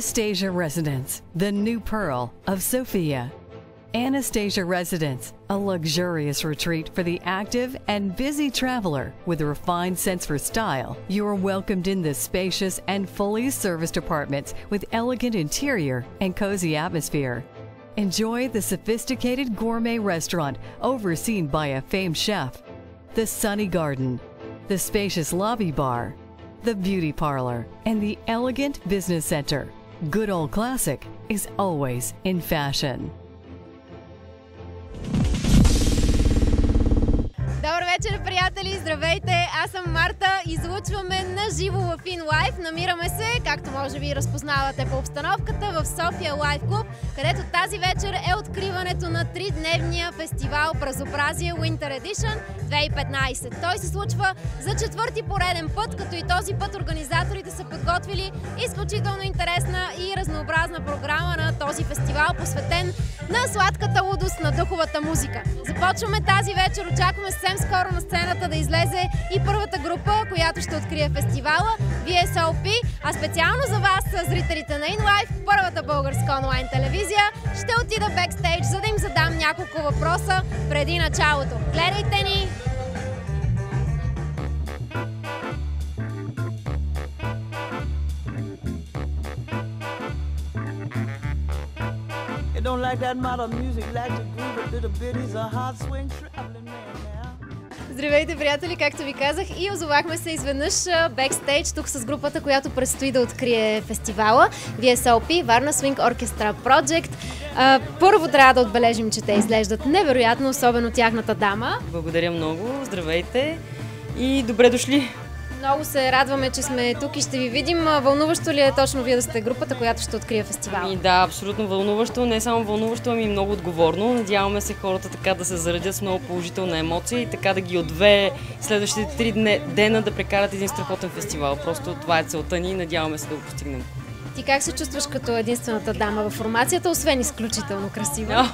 Anastasia Residence, the new pearl of Sofia. Anastasia Residence, a luxurious retreat for the active and busy traveler with a refined sense for style. You are welcomed in this spacious and fully serviced apartments with elegant interior and cozy atmosphere. Enjoy the sophisticated gourmet restaurant overseen by a famed chef, the sunny garden, the spacious lobby bar, the beauty parlor, and the elegant business center. Good old classic is always in fashion. Добър вечер, приятели! Здравейте! Аз съм Марта. Излъчваме на живо в InLive. Намираме се, както може би разпознавате по обстановката, в София Лайв Клуб, където тази вечер е откриването на 3-дневния фестивал Празобразие Winter Edition 2015. Той се случва за четвърти пореден път, като и този път организаторите са подготвили изключително интересна и разнообразна програма на този фестивал, посветен на сладката лудост на духовата музика. Започваме тази вечер, очакваме съвсем скоро на сцената да излезе и първата група, която ще открие фестивала, VSOP, а специално за вас, зрителите на InLive, първата българска онлайн телевизия, ще отида бекстейдж, за да им задам няколко въпроса преди началото. Гледайте ни! Don't like that modern music, like to groove a little bit, he's a hard swing traveling man now. Здравейте, приятели! Както ви казах, и озовахме се изведнъж бекстейдж, тук с групата, която предстои да открие фестивала, VSOP, Варна Swing Orchestra Project. Първо трябва да отбележим, че те изглеждат невероятно, особено тяхната дама. Благодаря много, здравейте и добре дошли! Много се радваме, че сме тук и ще ви видим. Вълнуващо ли е точно вие да сте групата, която ще открие фестивала? Да, абсолютно вълнуващо. Не само вълнуващо, ами и много отговорно. Надяваме се хората така да се заредят с много положителна емоция и така да ги отвее следващите 3 дена да прекарат един страхотен фестивал. Просто това е целта ни и надяваме се да го постигнем. Ти как се чувстваш като единствената дама в формацията, освен изключително красива?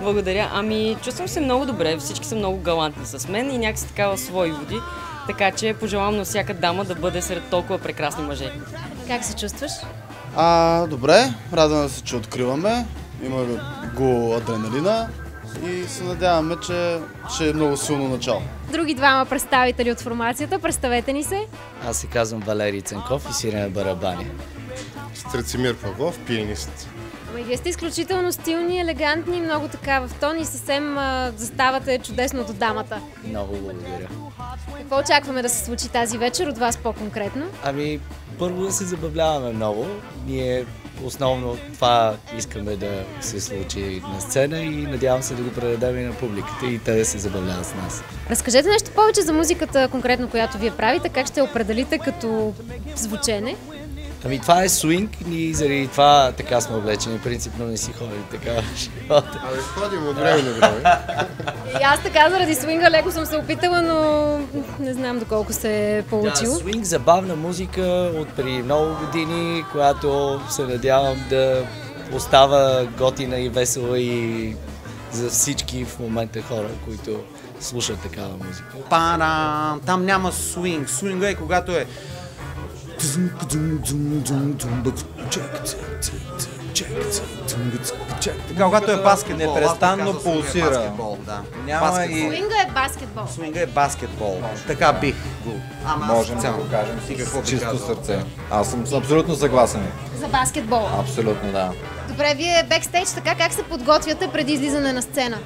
Благодаря. Ами, чувствам се много добре. Всички са много галантни с мен и някакси така в свои води. Така че пожелавам на всяка дама да бъде сред толкова прекрасни мъже. Как се чувстваш? Добре, радваме се, че откриваме. Има го адреналина и се надяваме, че ще е много силно начало. Други двама представители от формацията, представете ни се. Аз се казвам Валерий Ценков и свиря на барабани. Страцимир Павлов, пианист. Ама и вие сте изключително стилни, елегантни, много така в тон и съвсем заставате чудесно до дамата. Много благодаря. Какво очакваме да се случи тази вечер от вас по-конкретно? Ами, първо да се забавляваме много. Ние основно това искаме да се случи на сцена и надявам се да го предадем и на публиката и те да се забавляват с нас. Разкажете нещо повече за музиката, конкретно която вие правите, как ще определите като звучене? Ами това е свинг и заради това така сме облечени, принципно не си ходим така в живота. Ходим от време на време. И аз така заради свинга леко съм се опитала, но не знам доколко се е получило. Да, свинг, забавна музика от преди много години, която се надявам да остава готина и весела и за всички в момента хора, които слушат такава музика. Там няма свинг. Свинга е когато е така, когато е баскет, непрестанно пулсира. Свинга е баскетбол. Свинга е баскетбол. Така бих го. Можем да го кажем с чисто сърце. Аз съм абсолютно съгласен. За баскетбол? Абсолютно, да. Добре, вие бекстейдж така как се подготвяте преди излизане на сцена?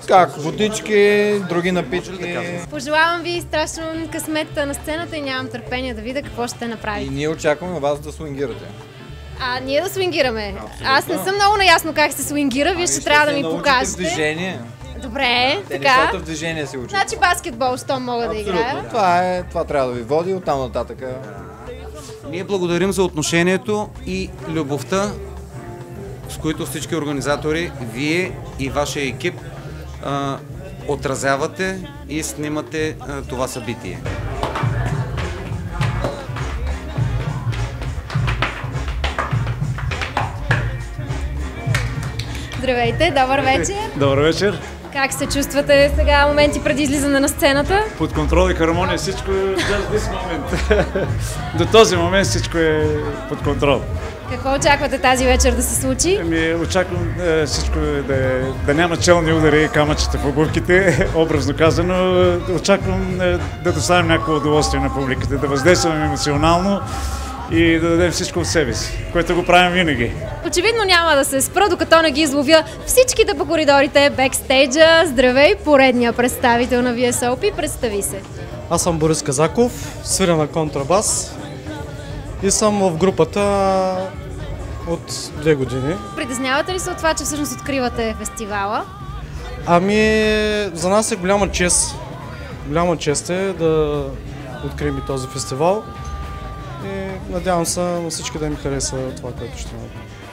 Как? Водички, други напитки. Пожелавам ви страшно късмет на сцената и нямам търпение да видя какво ще направите. И ние очакваме вас да свингирате. Ние да свингираме? Абсолютно. Аз не съм много наясно как се свингира, вие ще трябва да ми покажете. Движение. Добре, така. Нещата в движение се учат. Значи баскетбол, що мога да играя. Това трябва да ви води оттам нататък. Ние благодарим за отношението и любовта, с които всички организатори, вие и вашия екип отразявате и снимате това събитие. Здравейте, добър вечер! Добър вечер! Как се чувствате сега, моменти преди излизане на сцената? Под контрол и хармония, всичко е just this moment. До този момент всичко е под контрол. Какво очаквате тази вечер да се случи? Очаквам всичко да няма челни удари и камъчета в обувките, образно казано. Очаквам да доставим някакво удоволствие на публиката, да въздействаме емоционално и да дадем всичко от себе си, което го правим винаги. Очевидно няма да се спра, докато не ги изловя всичките по коридорите, бекстейджа. Здравей, поредния представител на VSOP, представи се. Аз съм Борис Казаков, свиря на контрабас и съм в групата от 2 години. Притеснявате ли се от това, че всъщност откривате фестивала? За нас е голяма чест. Голяма чест е да открием и този фестивал. И надявам се на всички да ми хареса това, което ще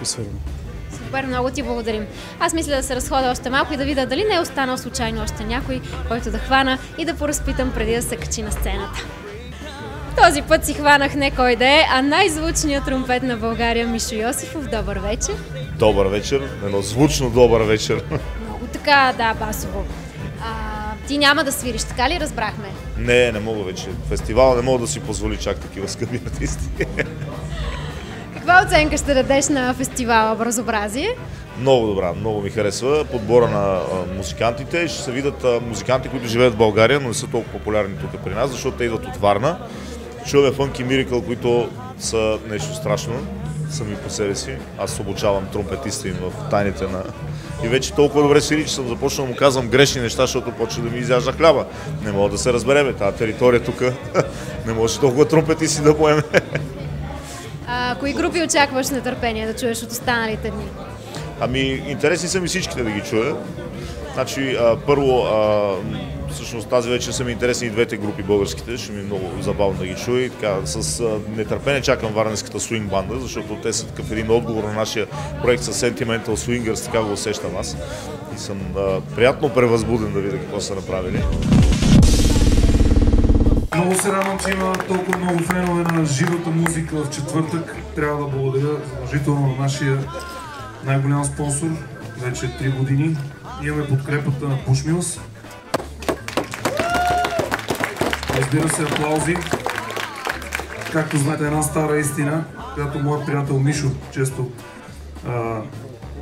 свирим. Супер, много ти благодарим. Аз мисля да се разходя още малко и да видя дали не е останал случайно още някой, който да хвана и да поразпитам преди да се качи на сцената. Този път си хванах не кой да е, а най-звучният тромпет на България Мишо Йосифов. Добър вечер. Добър вечер, едно звучно добър вечер. Много така, да, басово. Ти няма да свириш, така ли разбрахме? Не мога вече. Фестивал не мога да си позволи чак такива скъпи артисти. Каква оценка ще дадеш на фестивала Образобразие? Много добра, много ми харесва подбора на музикантите. Ще се видят музиканти, които живеят в България, но не са толкова популярни тук при нас, защото те идват от Варна. Чуваме Funky Miracle, които са нещо страшно, сами по себе си. Аз обучавам тромпетиста им в тайните на... И вече толкова добре свири, че съм започнал да му казвам грешни неща, защото почва да ми изяжда хляба. Не мога да се разбереме, тази територия тук не може толкова тромпетисти да поеме. Кои групи очакваш с нетърпение да чуеш от останалите дни? Интересни са ми всичките да ги чуя. Значи, първо, всъщност тази вечер са ми интересни и двете групи българските, ще ми е много забавно да ги чуя. И така, с нетърпение чакам варненската свинг банда, защото те са такъв един отговор на нашия проект с Sentimental Swingers, така го усещам аз. И съм приятно превъзбуден да видя какво са направили. Много се радвам, че има толкова много фенове на живата музика в четвъртък. Трябва да благодаря задължително на нашия най-голям спонсор, вече 3 години. Имаме подкрепата на Pushmills. Разбира се, аплаузи. Както знаете, една стара истина, която моят приятел Мишо често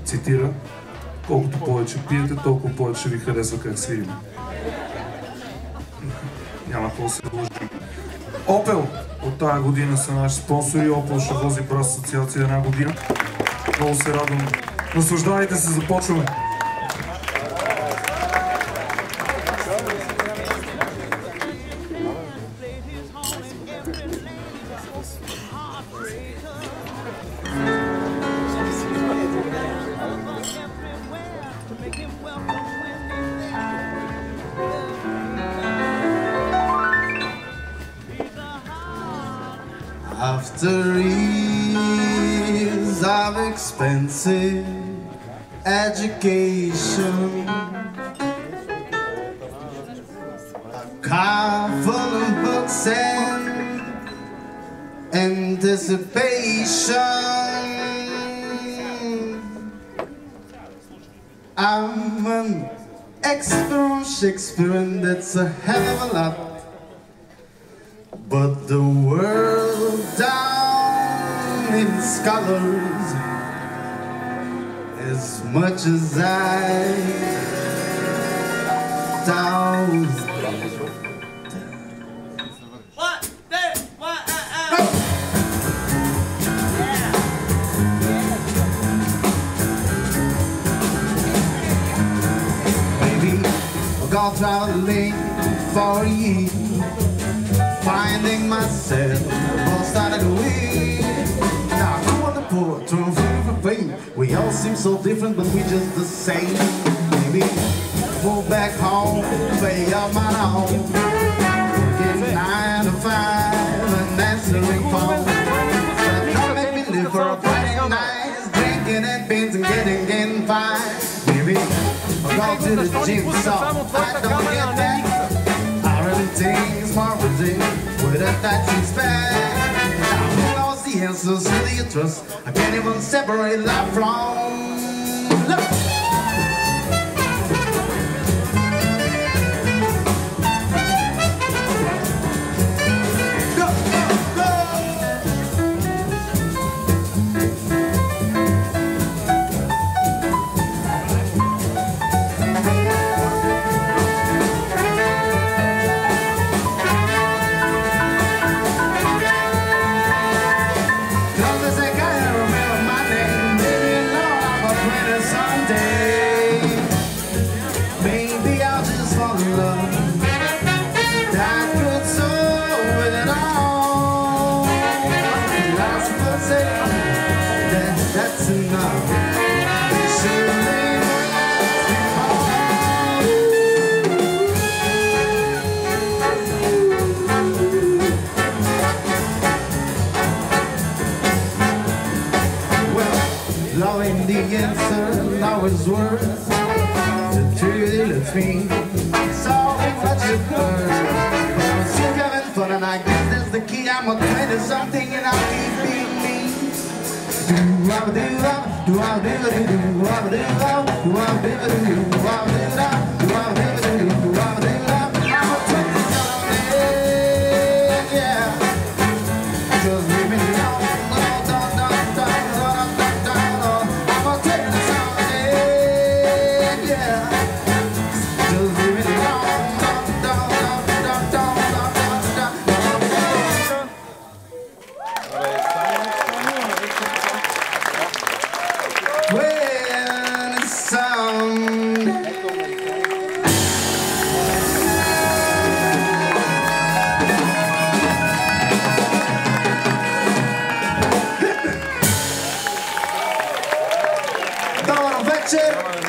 цитира. Колкото повече пиете, толкова повече ви харесва как свирим. Няма какво да се лъжим. Opel от тази година са наши спонсори. Opel ще вози Брас асоциация една година. Много се радвам. Наслаждавайте се, започваме! After years of expensive education, a car full of books and anticipation, I'm an expert on Shakespeare and that's a hell of a lot. But the world down in scholars, as much as I down. Baby, we're gone traveling for a year. Finding myself all started to win. Now I want the poor, turn for pain. We all seem so different, but we just the same. Maybe move back home, pay up my own. Working 9 to 5 and answering phone. But don't make me live for a Friday night, drinking and beans and getting fine. Maybe I'll go to the gym, so I don't get that. Things marveling with a touching spell. Who knows the answers to the trust? I can't even separate love from love. Go, go, go. his word. The truth lets me so much at first. But I'm still having fun, and I guess that's the key. I'm a 20-something and I'll keep being me. Do-wah-ba-doo-wah, do-wah-ba-doo-wah-doo, do-wah-ba-doo-wah, do-wah-ba-doo-wah-doo, do-wah-ba-doo-wah, do-wah-ba-doo-wah-doo, do-wah-ba-doo-wah. I'm a 20-something, yeah. Just leave me alone.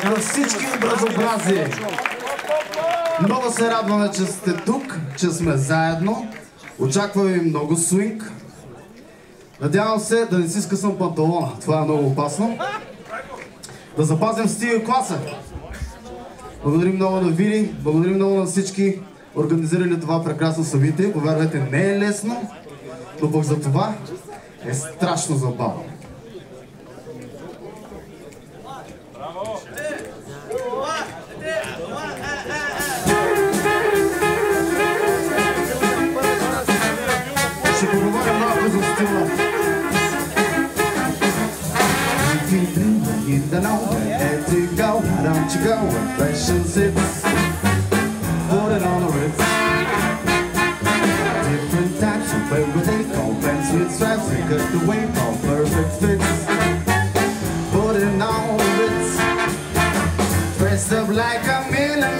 На всички разнообразие. Много се радваме, че сте тук, че сме заедно. Очакваме ви много свинг. Надявам се да не си скъсам панталона. Това е много опасно. Да запазим стига и класа. Благодарим много на Вили, благодарим много на всички организирали това прекрасно събитие. Повярвайте, не е лесно, но пък за това е страшно забавно. Ще поговорим малко за стила. You don't know where to go, why don't you go where fashion sits? Put it on the Ritz. Different types of everyday call pants with straps. They cut the way for perfect fits. Put it on the Ritz. Dressed up like $1 million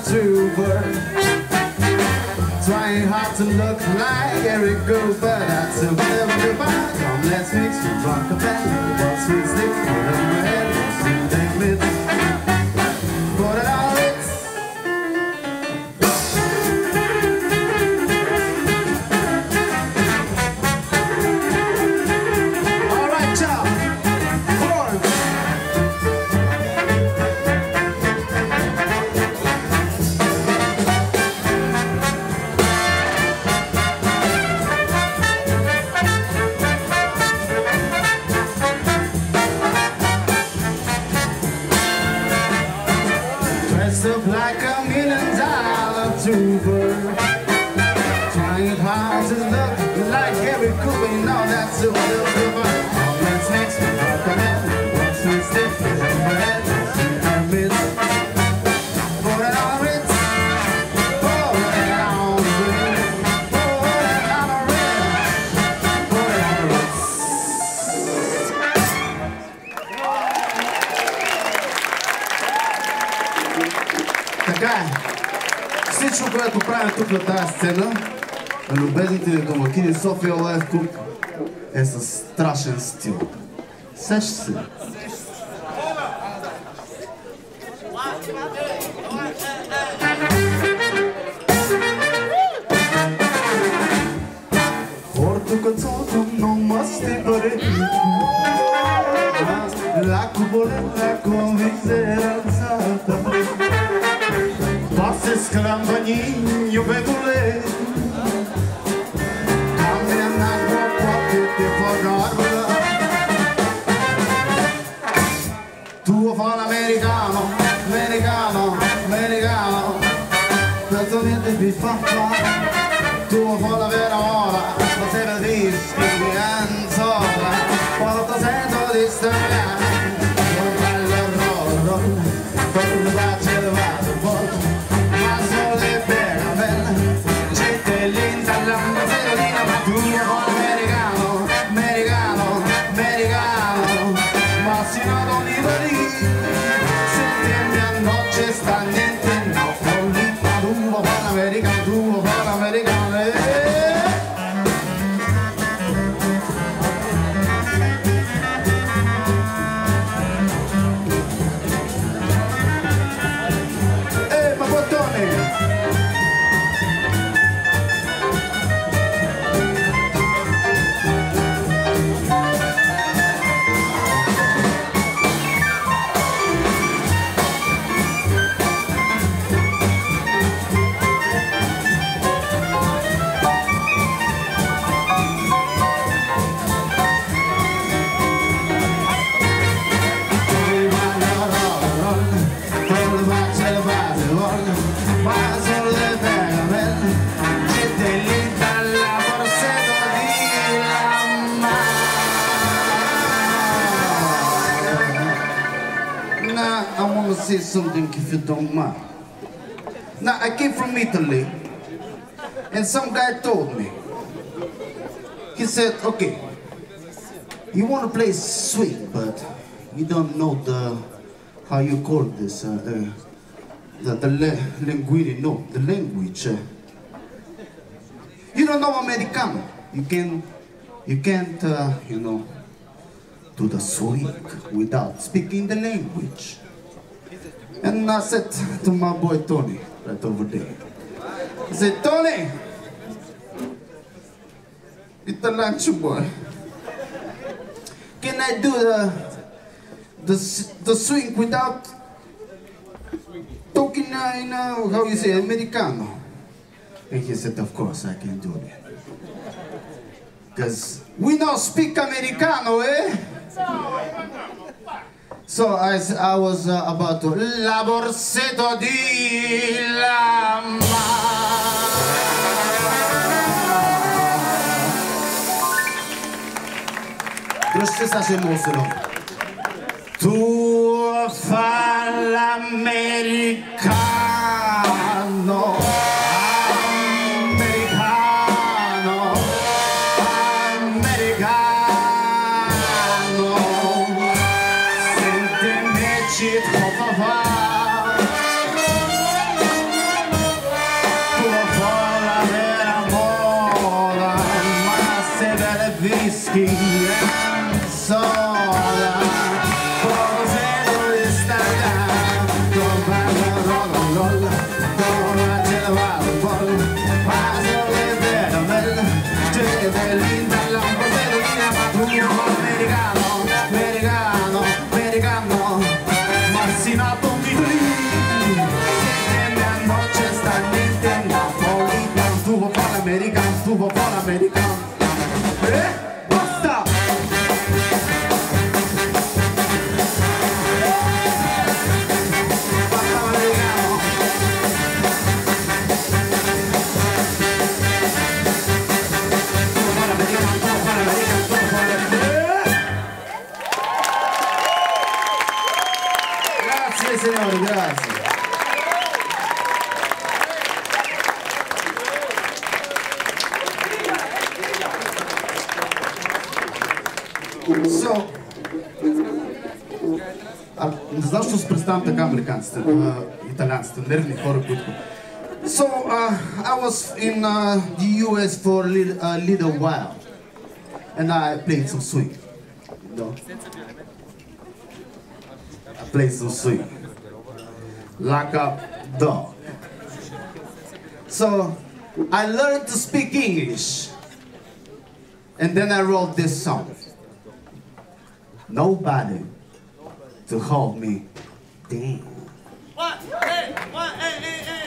trooper. Trying hard to look like Eric Cooper. That's a bit of a bar. Come, let's mix with Rockefeller. What's sweet sticks? Put it on my head. What's sweet and glitz? Put it on Ritz. All right, y'all. Horns. Up like $1 million trooper. Trying hard to look like Eric Cooper. You know that's a little Cooper. Let's mix with Rockefeller. What's we stick with the bread? And bits. Put it on Ritz. Put it on Ritz. Put it on Ritz. Put it on Ritz. Така е. Всичко, което правим тук на тази сцена, на любезните ни домакини София Лайф Клуб, е със страшен стил. Сеща се. Porto cazzoto non masti pare. La cupola con miseranzata. Passe sclambagnino bevole. Cambia un'acqua qua che ti fa garbola. Tuo fa l'americano, americano, americano. Penso niente vi fa fare. Tuo fa la vera ora, ma se la dischi di anzola. Quando ti sento di stare, non bello roro. Quando faccio il vado fuori. Ma sole bella, bella, gente linda, la sedolina, ma tu non americano, americano, americano, ma si noto di lì, settembre a noce sta niente, no, folli, ma tu vuoi fare l'americano, tu vuoi fare l'americano, something if you don't mind. Now, I came from Italy, and some guy told me, he said, okay, you want to play swing, but you don't know how you call this, the language, no, the language. You don't know Americano. You can't, you know, do the swing without speaking the language. And I said to my boy Tony, right over there, I said, Tony, Italian boy, can I do the swing without talking in, how you say, Americano? And he said, of course I can do that. Because we don't speak Americano, eh? So I was about to La Borsetto di Lama. Troszkę się mocno. Tu fa l'americano. Whiskey and soda, posero esta go back the roll, go right to the wild ball, paso desde la mel, llegue de linda la posero, americano, americano, americano, marcinato mi siete noche sta Nintendo, polita, tuvo para americano, tuvo para americano. Basta! Grazie signori, grazie. So, не знам, защо се представям така американците, италианците, нервни хора, които... So, I was in the US for a little while, and I played some swing, you know? I played some swing, like a dog. So, I learned to speak English, and then I wrote this song. Nobody to hold me down. What? Hey, what? Hey, hey, hey.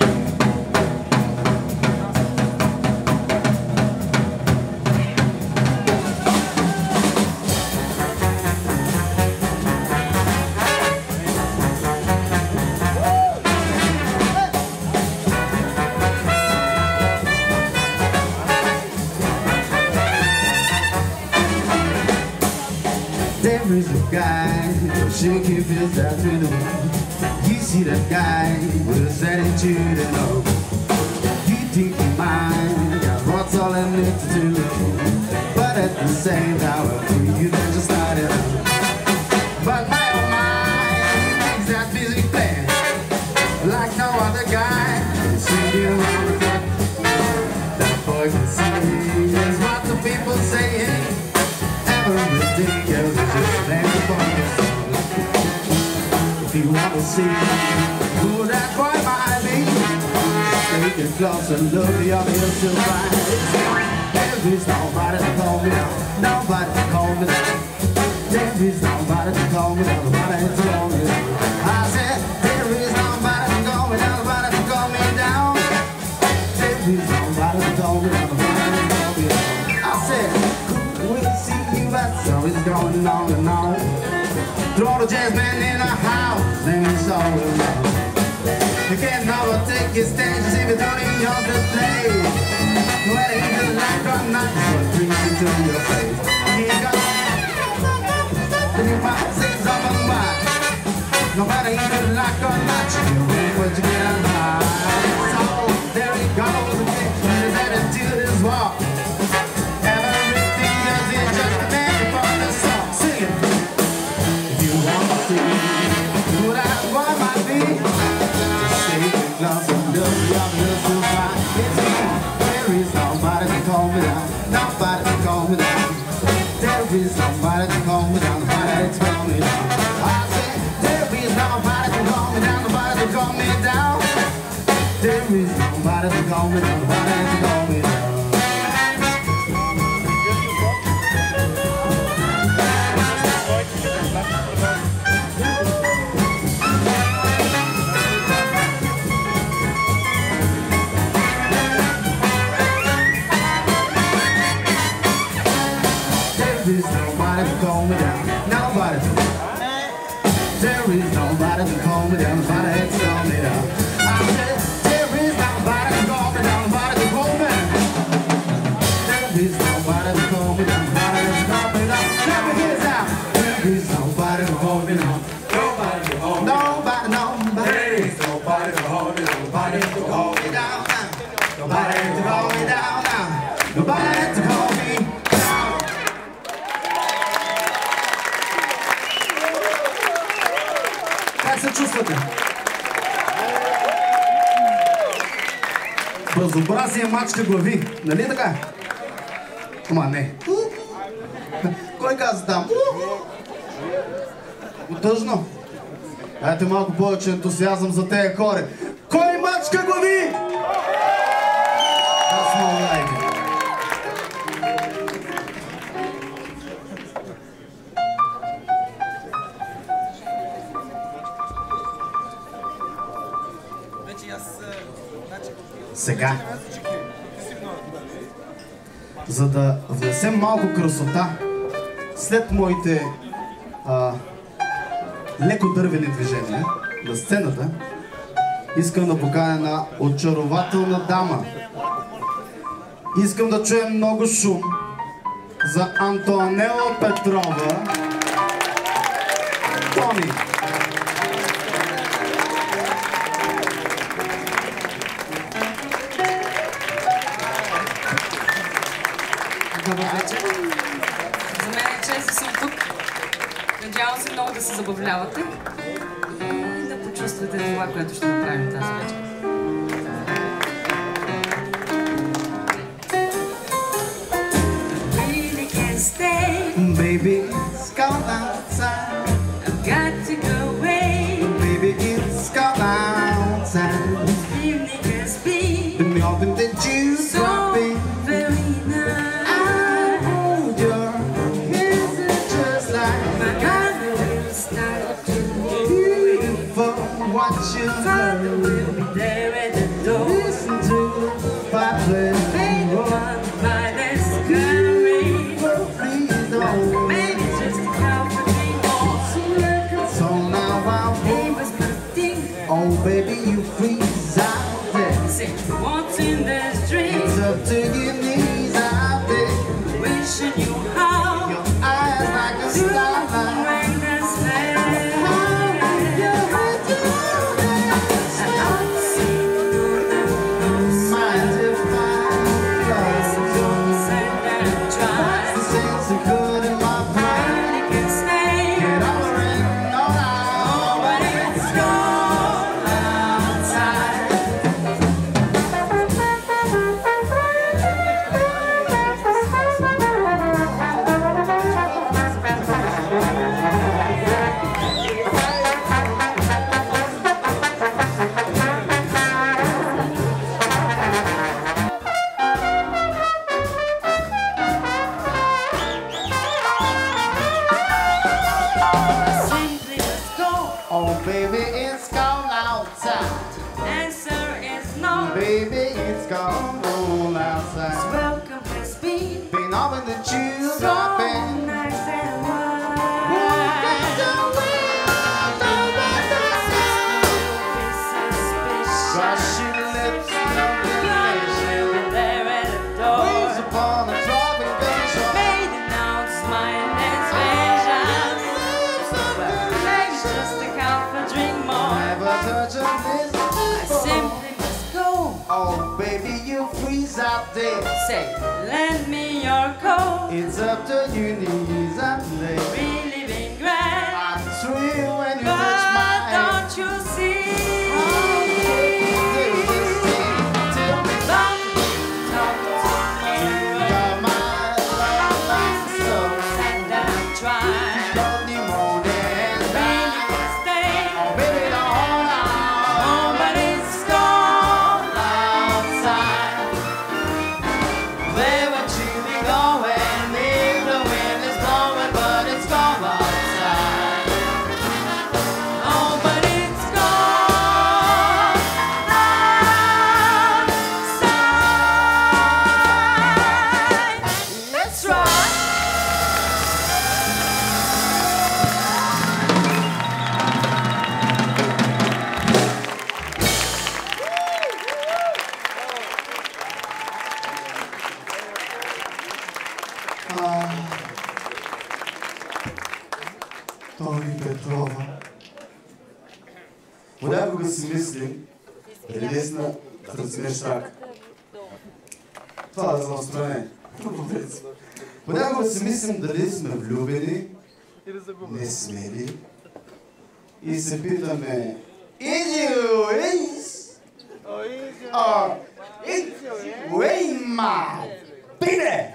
There is a guy shaking his afternoon. You see that guy with his attitude and all. You think you mind, got what's all I need to do. But at the same time, you then just started out. But my oh my, he makes that music play like no other guy. Singing around the clock. That boy can sing, is what the people saying. Everything else is just like a song. If you want to see who that boy might be, take it close and look, you'll be surprised. There is nobody to call me down, nobody to call me down. There is nobody to call me down, nobody to call me down. I said, there is nobody to call me down, nobody to call me down. There is nobody to call me down, nobody to call me down. I said, we'll see you, that's how it's going on and on. Throw the jazz man in a house, then it's all around. You can't never take your stances if you don't even know the play. Whether you like or not, what brings you to your face. You got you might say something bad. No matter if you like or not. glass and just the others to find. It's me. There is nobody to calm me down. Nobody to calm me down. There is nobody to calm me down. Nobody to calm me down. I said there is nobody to calm me down. Nobody to calm me down. There is nobody to calm me down. Nobody to calm me down. There is nobody to calm me down. Nobody. There is nobody to calm me down. Nobody to calm me down. I said there is nobody to calm me down. Nobody to calm me down. There is nobody to calm me down. Nobody to calm me down. Let me hear this out. There is nobody to calm me down. Nobody to calm me down. Nobody, nobody. There is nobody to calm me down. Nobody to calm me down. Nobody to calm me down. Nobody to calm me down. Как се чувствате? Безобразие мачка глави, нали така? Ама не. Кой каза там? Тъжно. Дайте малко повече ентусиазъм за тези хора. Кой мачка глави? Аз много лайки. Сега, за да внесем малко красота след моите леко дървени движения на сцената, искам да поканя една очарователна дама. Искам да чуем много шум за Антоанела Петрова. Тони! Добър вечер. За мен е чест да съм тук. Надявам се много да се забавлявате и да почувствате това, което ще направим тази вечер. Baby, it's cold outside. I've got to go away. Baby, it's cold outside. This evening has been Nothing that you so dropping. very nice. I hold your hands just like My God will start to beautiful. Watch you Father will be there at the door. listen to the fireplace. Baby, one by this scurry. Please don't. Maybe just a comforting more. So now I He won't. was nothing. Oh baby, you freeze out there. Say, what's in this dream? It's up to your knees out there. Wishing you how Your eyes like a to starlight. rain has failed. And I've seen Mind if I close the door? said and tried. The sense of good in my brain. Nobody can stay. Get on the ring, no lie. Nobody can go outside. Simply just go. Oh baby, it's cold outside. Answer is no. Baby, it's cold outside. Welcome has been Been off in the shoes so dropping. nice and Crush your lips, there at the door. waves upon a dropping gunshot. Fading out, smiling and spacious. Well, maybe just a comfort drink more. Never touch on this. I simply just go. Oh baby, you freeze out there. Say, lend me your coat. It's up to your knees and legs. Really been grand. I thrill when you touch my But hand. don't you see? Oh, baby, Или сме да размеш рак. Това е за настроение. Понякога си мислим дали сме влюбени, не смели и се питаме Easy ways or easy way, my baby.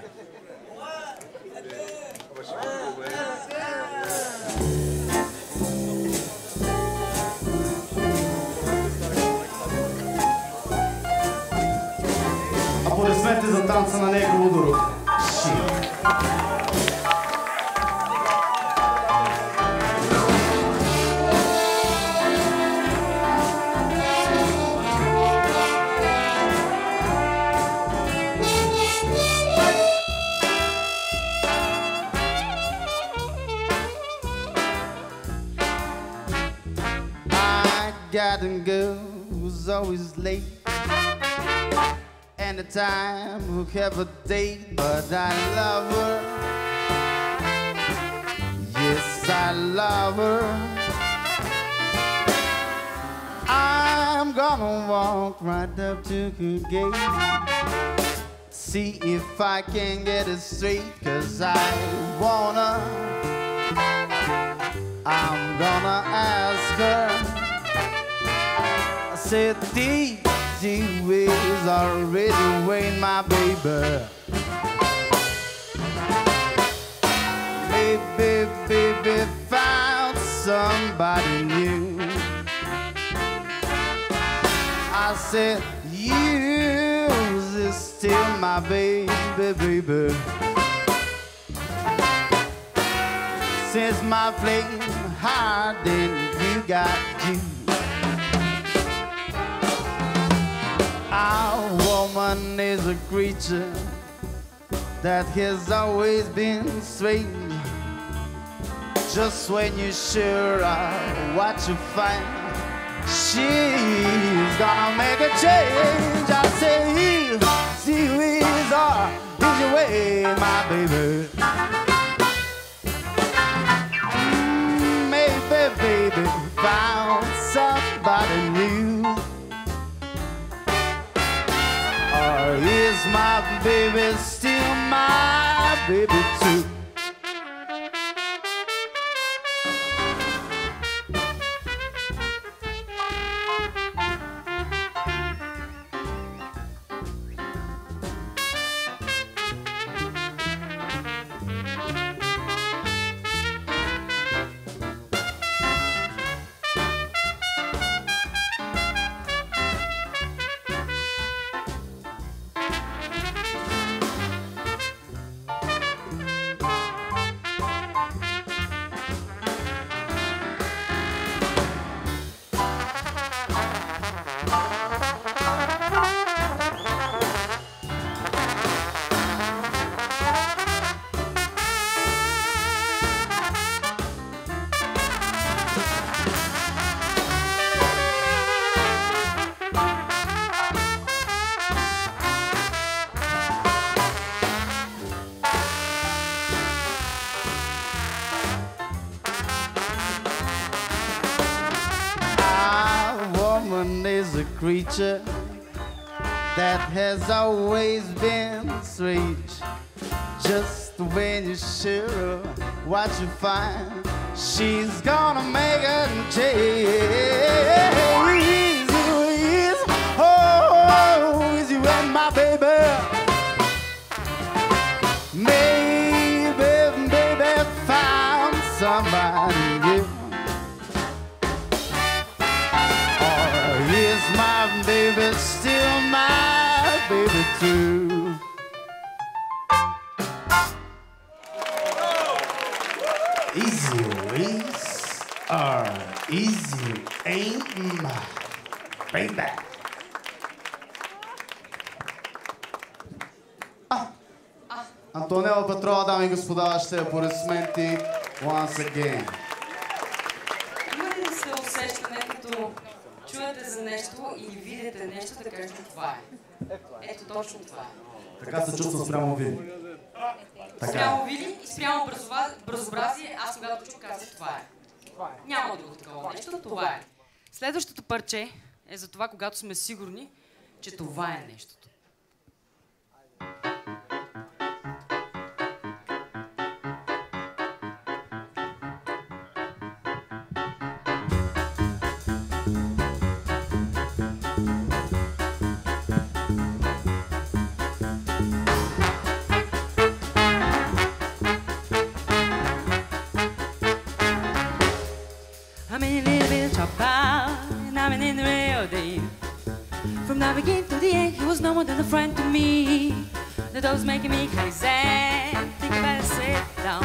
Аплодисменти за танца на Нейко Лудоров. Got and goes always late. Anytime we'll have a date, but I love her. Yes, I love her. I'm gonna walk right up to her gate, see if I can get it straight, 'cause I wanna. I'm gonna ask her. I said these ways are already weighing my baby. Baby, found somebody new. I said you is still my baby. Since my flame hard, then you got you. Our woman is a creature that has always been strange. Just when you're sure of what you find, she's gonna make a change. I say, easy ways are easy way, my baby. Maybe, baby, found somebody new. Or is my baby still my baby too? Creature that has always been strange. Just when you're sure of what you find, she's gonna make a change. Easy, oh, easy with my baby. Maybe, baby, found somebody new. Is my baby still my baby too? Easy ways are easy, ain't my baby. Антонела Петрова, дами и господа, ще аплодисменти once again. Има ли да се усещане, като чуете за нещо или видите нещо, да кажете това е? Ето точно това е. Така се чувствам спрямо Вили. Спрямо Вили и спрямо безобразие, аз когато чу казах това е. Няма друго такова нещо, това е. Следващото парче, е за това, когато сме сигурни, че това е нещото. I'm in a little bit of trouble, and I'm in the real deep. From the beginning to the end, he was no more than a friend to me. The dog's making me crazy. Think I better sit down.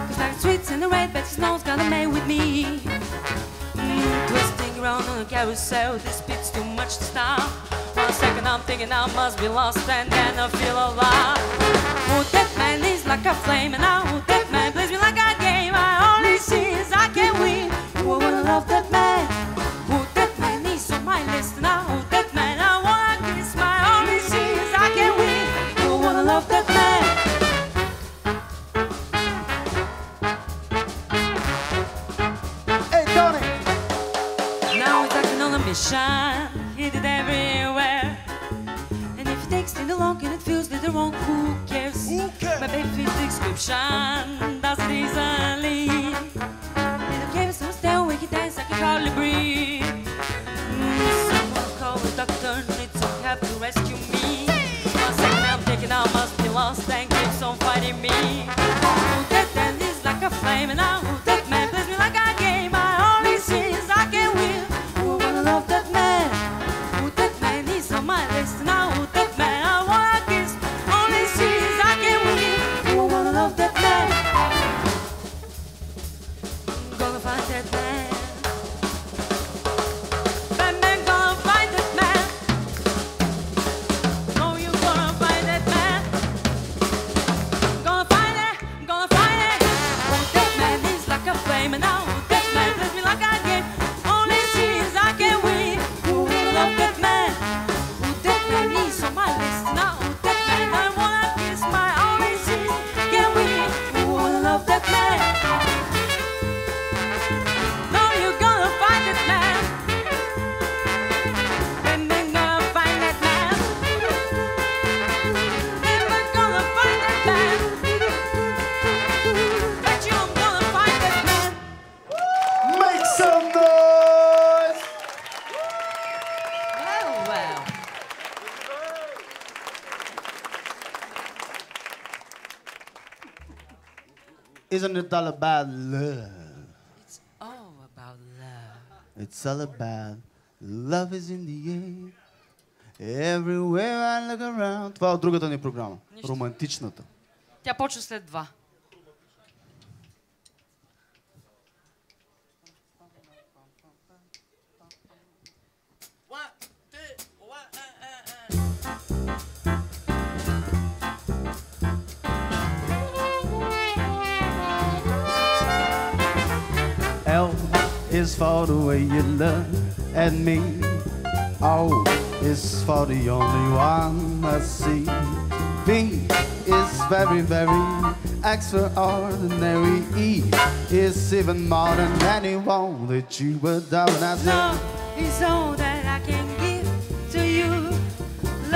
Cause like sweets in the red, but his nose got a man with me. Twisting around on a carousel, this beat's too much to stop. 1 second I'm thinking I must be lost, and then I feel alive. Oh, that man is like a flame, and now that man plays me like a game. I only see is I can win. Oh, I wanna love that man. Oh, that man is on my list now. Oh, that man I wanna kiss. My only see is I can win. Oh, I wanna love that man. Hey, Tony! Now he's acting on a mission. He did everywhere. And if it takes too long and it feels little wrong, who cares? My baby fits the description. Does it easily. And I'm giving some stairway, he dance, I can hardly breathe. Someone call the doctor, needs some help to rescue me. 1 second I'm thinking I must be lost and keeps on fighting me. Oh, that man is like a flame, and now that man plays me like a game. I only see is I can win. Oh, I wanna love that man. Oh, that man is on my list now. Oh, that man I wanna kiss. Only see is I can win. Oh, I wanna love that man. I'm gonna find that man. That man gonna find that man. Oh, you gonna find that man. Gonna find it, gonna find it. Oh, that man is like a flame, and now that man plays me like a game. Only see is I can win. Oh, I wanna love that man. Oh, that man is on my list now. That man I wanna kiss. My only see is I can win. Oh, I wanna love that man. No, you're gonna find that man. That man gonna find that man. That man gonna find that man. Bet you I'm gonna find that man. Make some noise! Oh, wow. Isn't it all about love? It's all about love. It's all about love is in the air. Everywhere I look around. Това е от другата ни програма. Нищо. Романтичната. Тя почва след 2. L is for the way you look at me. O is for the only one I see. V is very, very extraordinary. E is even more than anyone that you would have. I said, Love is all that I can give to you.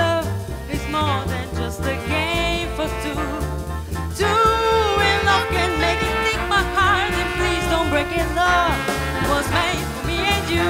Love is more than just a game for two. Two in love can make it take my heart, and please don't break it. Love was made for me and you.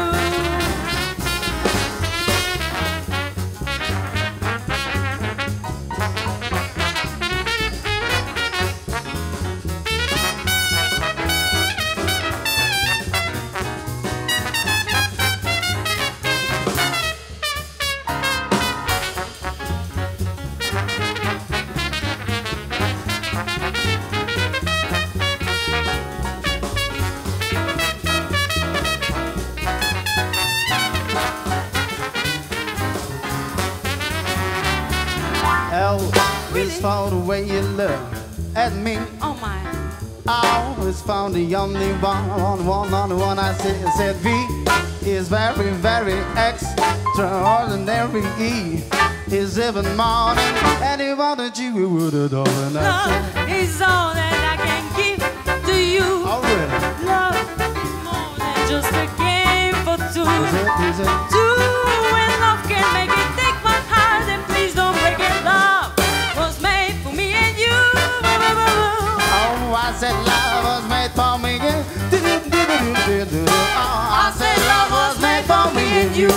L is for the way you look at me. Oh my. O is for the only one I said. V is very, very extraordinary. E is even more than anyone that you would adore. And I said, Love is all that I can give to you. already. Love is more than just a game for too. When love can make it, take my heart and please don't break it. Love was made for me and you. Oh, I said love was made for me. I said love was made for me and you.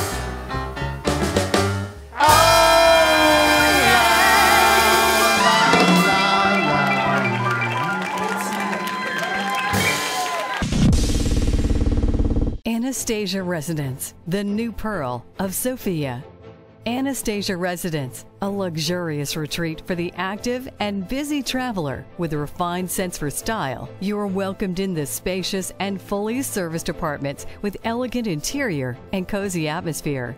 Anastasia Residence, the new pearl of Sofia. Anastasia Residence, a luxurious retreat for the active and busy traveler with a refined sense for style. You are welcomed in this spacious and fully serviced apartments with elegant interior and cozy atmosphere.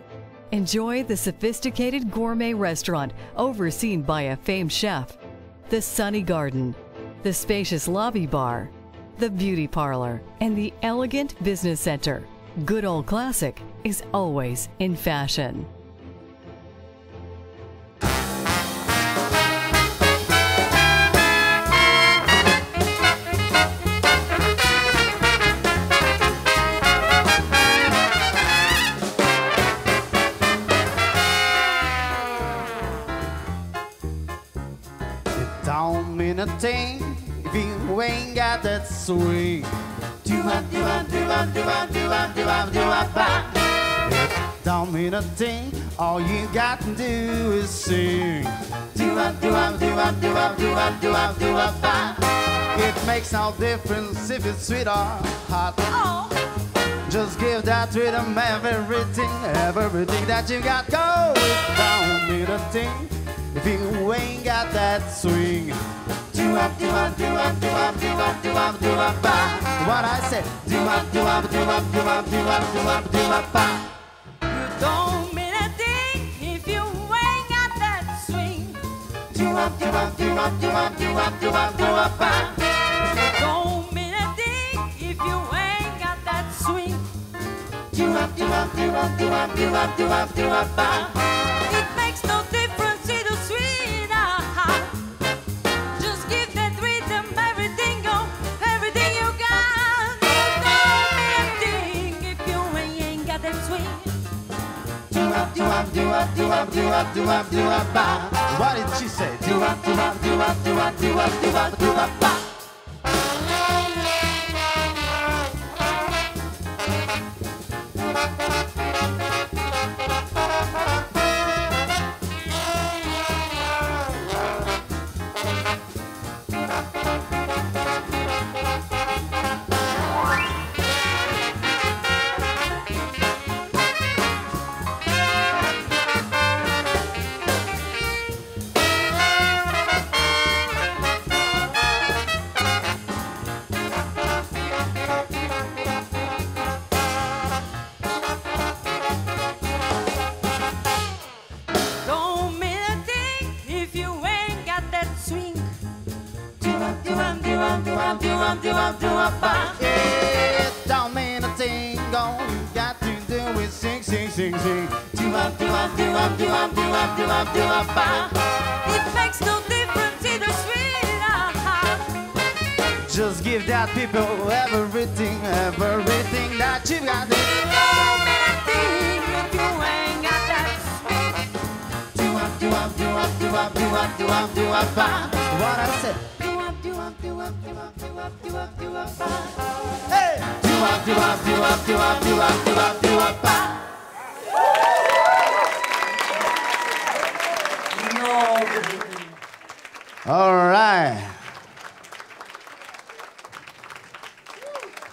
Enjoy the sophisticated gourmet restaurant overseen by a famed chef, the sunny garden, the spacious lobby bar, the beauty parlor, and the elegant business center. Good old classic is always in fashion. Don't mean a thing if you ain't got that swing. Don't mean a thing, all you got to do is sing. It makes no difference if it's sweet or hot. Just give that rhythm everything that you got going. Don't mean a thing if you ain't got that swing. What I said. You don't mean a thing if you ain't got that swing. You don't mean a thing if you ain't got that swing. It makes no difference either sweet or hot. Just give that rhythm everything you got. Don't mean a thing if you ain't got that swing. What did she say? Don't mean a thing if you ain't got that swing. It don't mean a thing, all you got to do is sing, sing, sing, sing. It makes no difference either sweet or hot. Just give that people everything that you got. Don't mean a thing if you ain't got that swing. What I said. All right.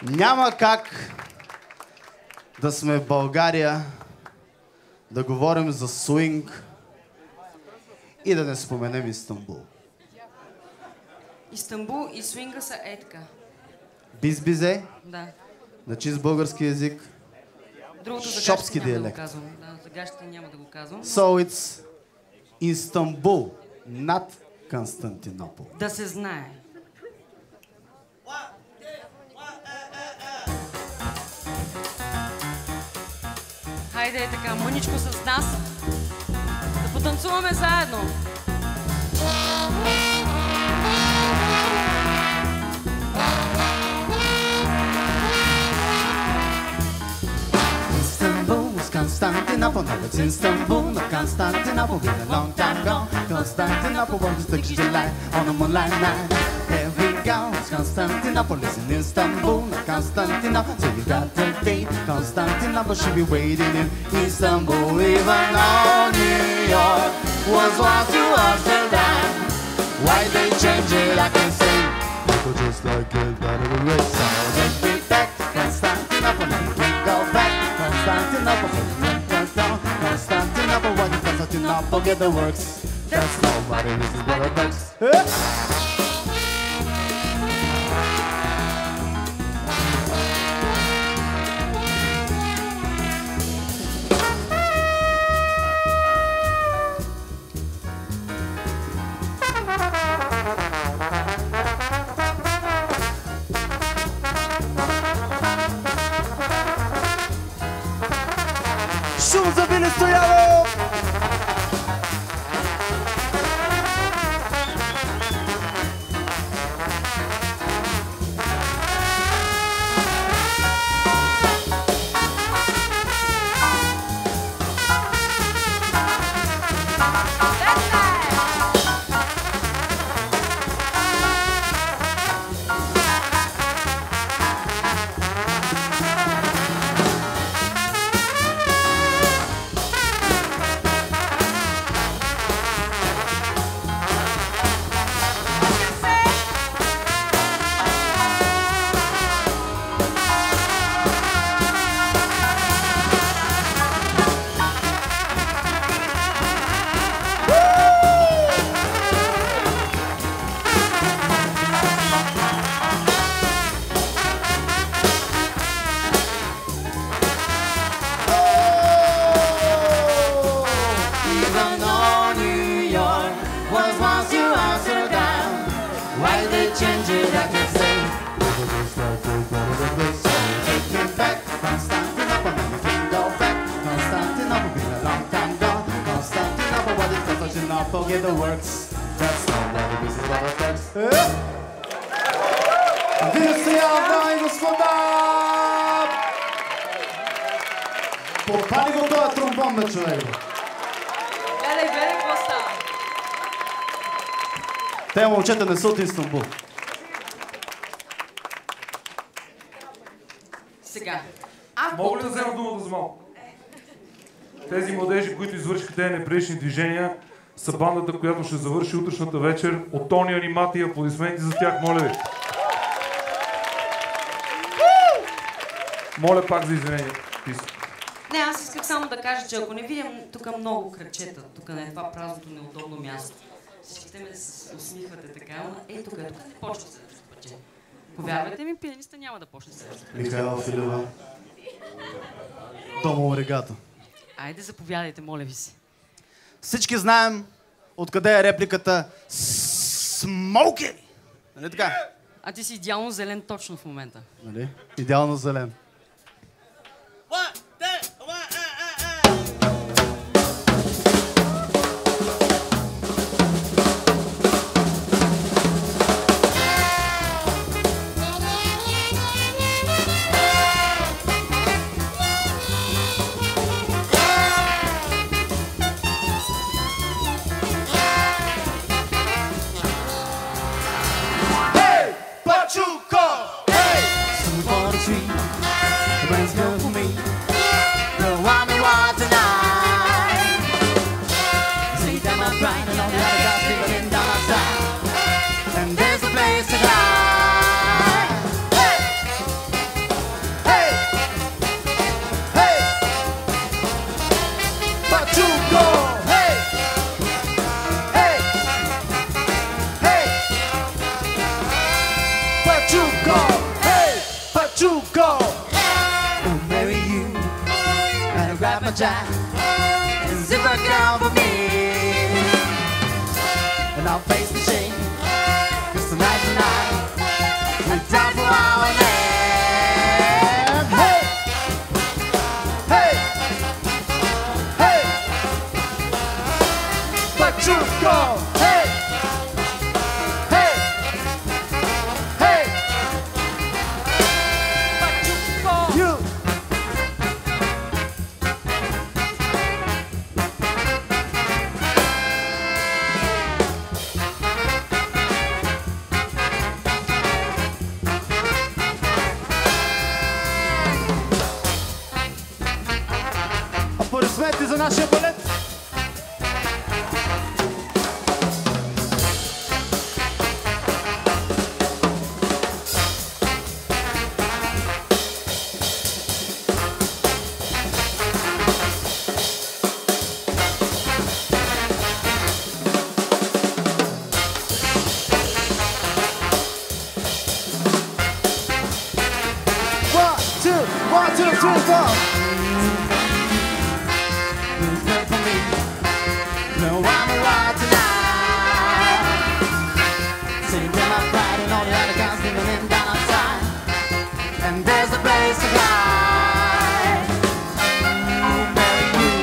Няма как да сме в България, да говорим за свинг и да не споменем Истанбул. Истанбул и свинга са така. Бизбизе, Да. на чист български език, Другото за шопски гащите няма да го диалект. казвам. Да, за гащите няма да го казвам. So it's Истанбул, над Константинопол. Да се знае. Хайде е така, мъничко с нас. Да потанцуваме заедно. Constantinople, now it's Istanbul. Now Constantinople, been a long time gone. Constantinople, won't you take your light on a moonlight night? Here we go, it's Constantinople, it's in Istanbul. Now Constantinople, so you got the date. Constantinople should be waiting in Istanbul. Even though New York was lost to Amsterdam, why they change it, I can say. People just like it better than race. So let's be back to Constantinople, now we can go back. Constantinople, Constantinople, why you Constantinople get the works? That's nobody, this is what it looks. Шум за Вили Get the works. That's not what it is, what it does. Вие стоял, дами и господа! Попали го този тромбон, бе, човек! Гледай, какво става? Те момчета не са от Истанбул. Сега. Мога ли да взема думата за малко? Тези младежи, които извършиха тези неприлични движения, са бандата, която ще завърши утрешната вечер. От Тони Анимати, аплодисменти за тях, моля ви. Моля пак за извинение. Не, аз исках само да кажа, че ако не видим тук много кръчета, тук на това празното неудобно място, всичките ме се усмихвате така, но ето тук не почва следващото пътче. Повярвайте ми, пианиста няма да почне следващото пътче. Михаил Филева. Томо Регата. Айде, заповядайте, моля ви се. Всички знаем откъде е репликата Смоки! Нали така? А ти си идеално зелен точно в момента. Нали? Идеално зелен. Jack and zipper girl for me, and I'll face the shame, 'cause tonight's the night we're down for our land. Hey, hey, hey, but you go, hey, hey, hey, but you go, you. нашия балет. One, two, three, four. Good for me. No, I'm alive tonight. Sitting down my pride and all the other guys living down outside. And there's a place to hide. Mary, you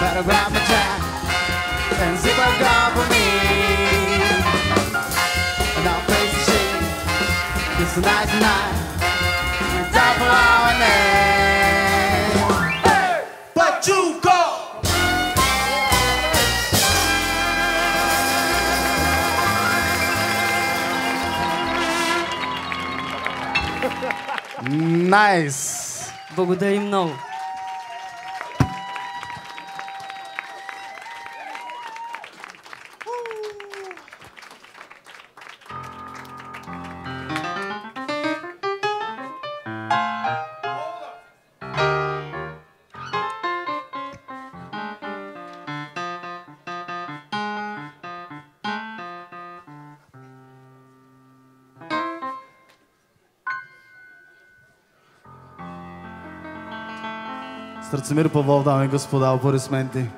better grab my jack and zip a gun for me. And I'll face the shade. It's a nice night. Top of our name. Hey! But you go! Nice! Благодарим много. Страцимир Павлов, дами и господа, аплодисменти.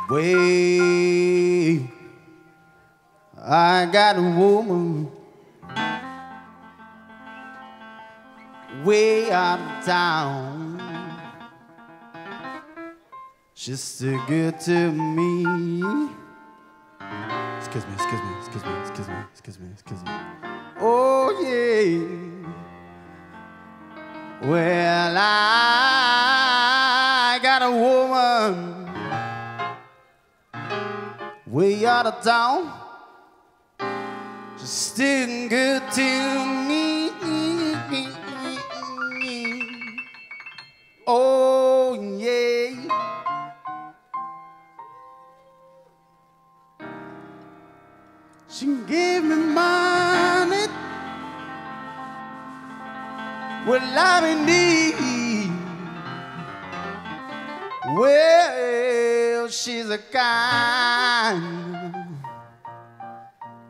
Way, I got a woman way out of town. She's still good to me. Excuse me, excuse me, excuse me, excuse me, excuse me, excuse me. Oh yeah. Well, I got a woman way out of town. She's still good to me. Oh, yeah. She gave me money. Well, I'm in need. Well, she's a kind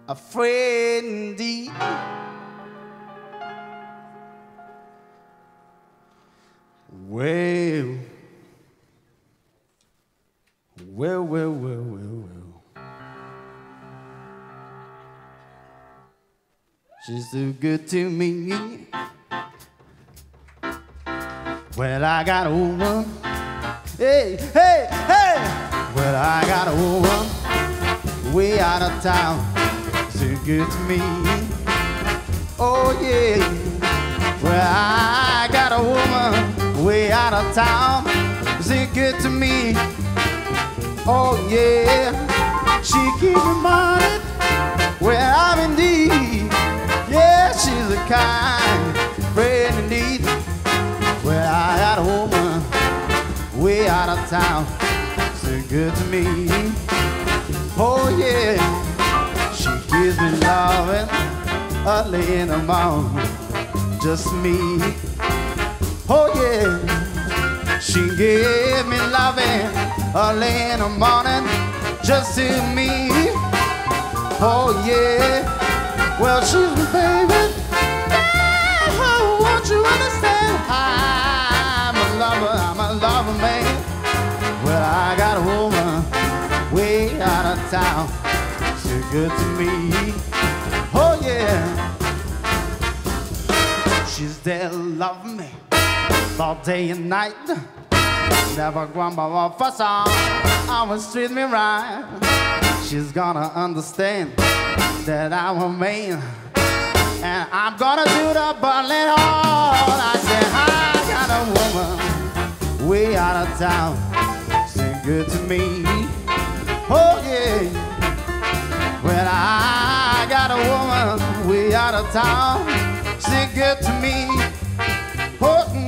a friend indeed. Well, well, well, well, well, well. She's too good to me. Well, I got a woman. Hey, hey, hey. Well, I got a woman way out of town. Too good to me. Oh, yeah. Well, I got a woman way out of town. Too good to me. Oh, yeah. She keeps me money where I'm in need. Yeah, she's a kind friend indeed. Well, I got a woman way out of town, so good to me. Oh yeah, she gives me loving early in the morning, just me. Oh yeah, she gives me loving early in the morning, just to me. Oh yeah, well she's my baby. Oh, won't you understand? I'm a lover man. Well, I got a woman way out of town, so good to me. Oh yeah, she's there loving me all day and night. Never grumble or fuss on, always treat me right. She's gonna understand that I'm a man, and I'm gonna do the butling hard. I said I got a woman way out of town, still good to me. Oh yeah. Well, I got a woman way out of town, still good to me. Oh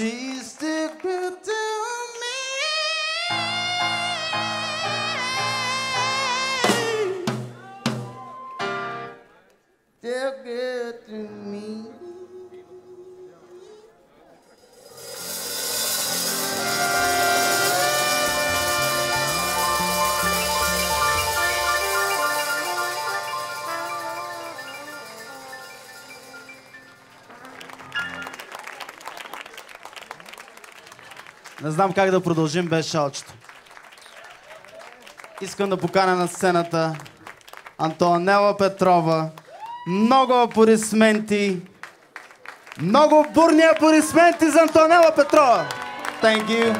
she's still good to me. Still good to me. Не знам как да продължим без шалчето. Искам да поканя на сцената Антонела Петрова. Много аплодисменти. Много бурни аплодисменти за Антонела Петрова. Thank you.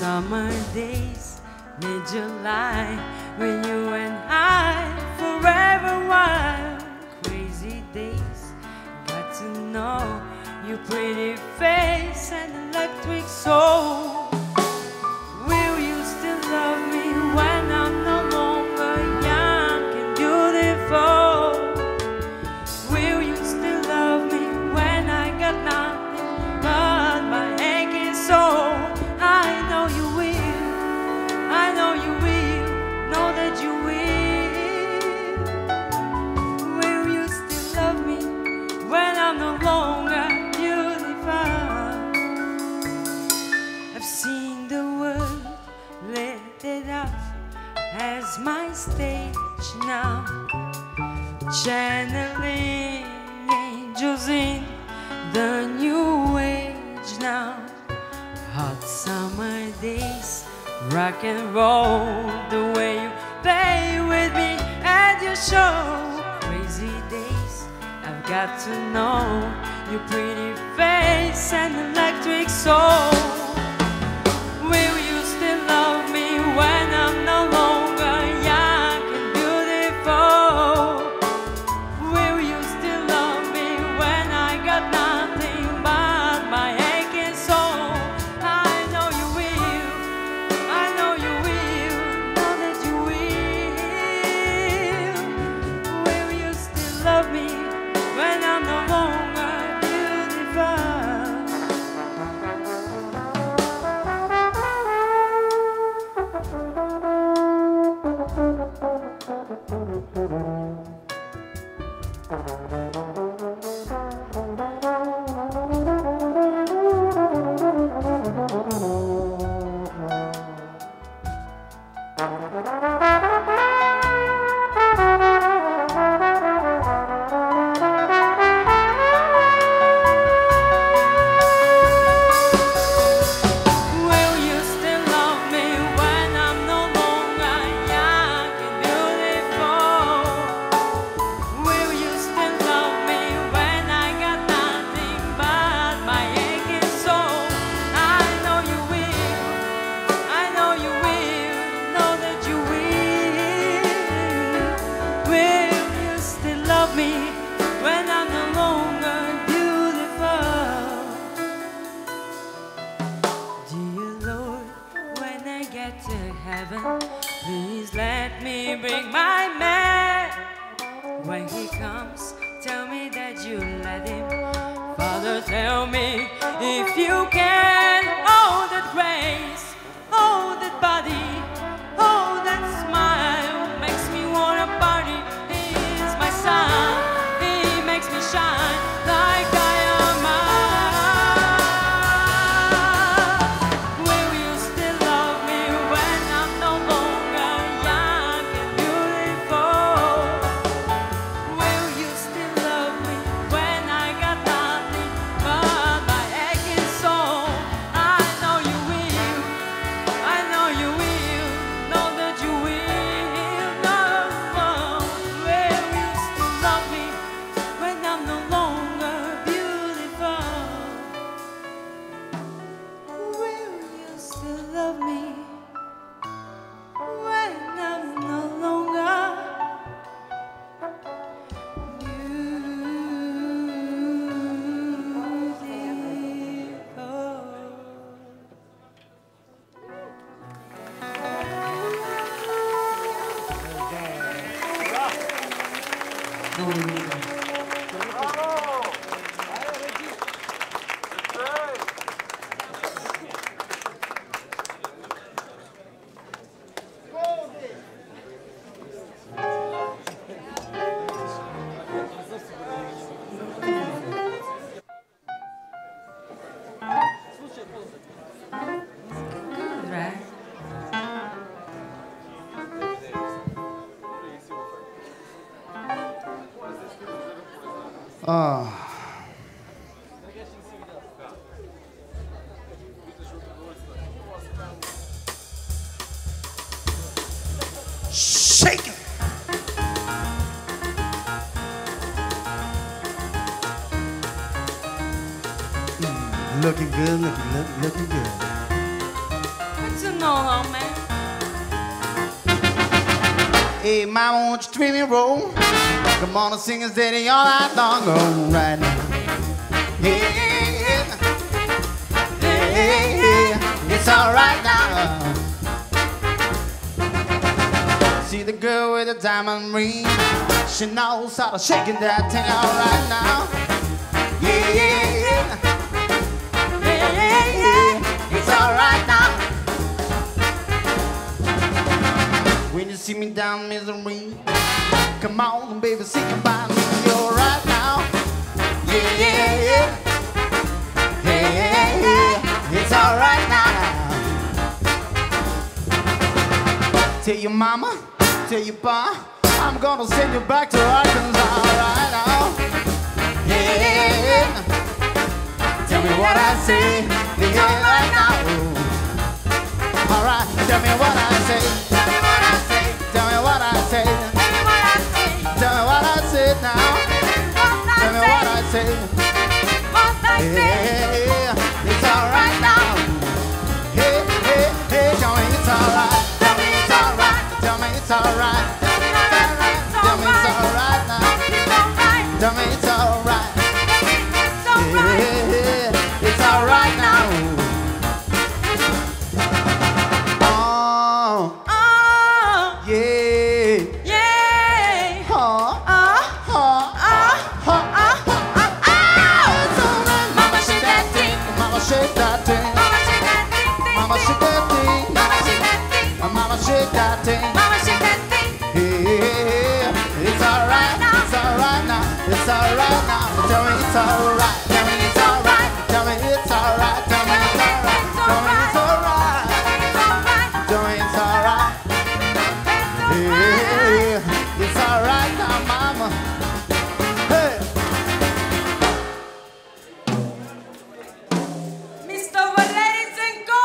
Summer days, mid-July, when you and I forever wild. Crazy days, got to know your pretty face and electric soul. Will you still love me when I'm no longer young and beautiful? Will you still love me when I got nothing but my aching soul? I know you will, I know you will, know that you will. Will you still love me when I'm no longer beautiful? I've seen the world lit it up as my stage now, channeling angels in the new age now. Hot summer days, rock and roll, the way you play with me at your show. Crazy days, I've got to know your pretty face and electric soul. Will you still love me when I'm no longer young and beautiful? Will you still love me when I got nothing but my aching soul? Love me when I'm no longer heaven, please let me bring my man. When he comes, tell me that you let him. Father, tell me if you can. Oh, that grace, oh, that body, oh, that smile makes me wanna party. He's my son, he makes me shine like diamond. Will you still love me when I'm no longer young and beautiful? Will you still love me when I got nothing but my aching soul? Shake it. Looking good, looking good. What's going on, man? Hey, mama, won't you treat me roll? Come on and sing and steady all night long, oh, right now. Yeah, it's all right now. See the girl with the diamond ring, she knows how to shake it, that thing all right now. Yeah, it's all right now. When you see me down misery, come on, baby, sing about me. You're right now. Yeah, it's all right now. Tell your mama, tell your pa, I'm gonna send you back to Arkansas right now. Yeah, tell me what I say. Yeah, right now. All right, tell me what I say. Tell me what I say. Tell me what I say. Tell me what I say. Tell me what I say now. Tell me what I say. Yeah, it's all right now. Hey, tell me it's all right. Tell me it's all right. Tell me it's all right. Tell me it's all right now. Tell me it's all right. Yeah, it's all right now. It's all right now. Tell me it's all right. Tell me it's all right. Tell me it's all right. Tell me it's all right. Tell me it's all right. Tell me it's all right. Yeah, it's all right now, mama. Hey. Mr. Valerenko!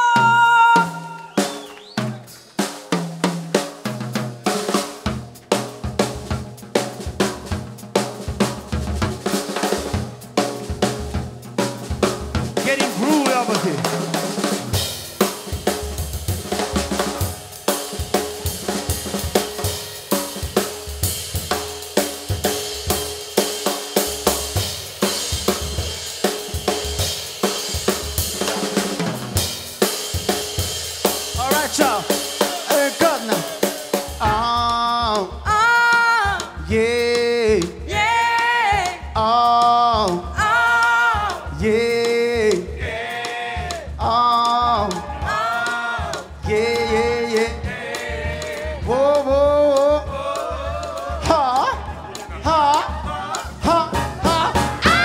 Getting groovy over here. All right, y'all. Good now. Yeah. Yeah! Oh. Oh! Yeah. Oh. Yeah. Whoa, whoa, whoa. Ha. Ha. Ha. Ha.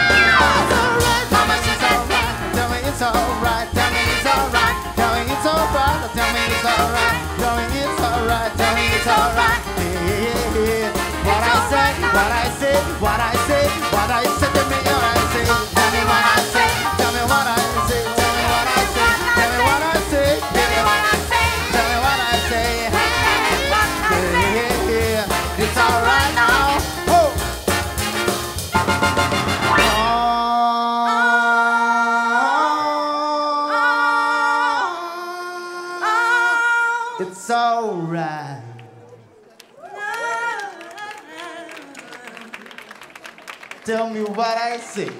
It's all right. Mama, it's all right. Tell me it's all right. Tell me it's all right. Tell me it's all right. Tell me it's all right. Tell me it's all right. Tell me it's all right. Yeah. What I say, what I say, what I say, what I say to me, what I say. Tell me what I say. Tell me what I say. Tell me what I say. Tell me what I say. Tell me what I say. Tell me what I say. Yeah. It's all right now. Oh. It's all right. Tell me what I say.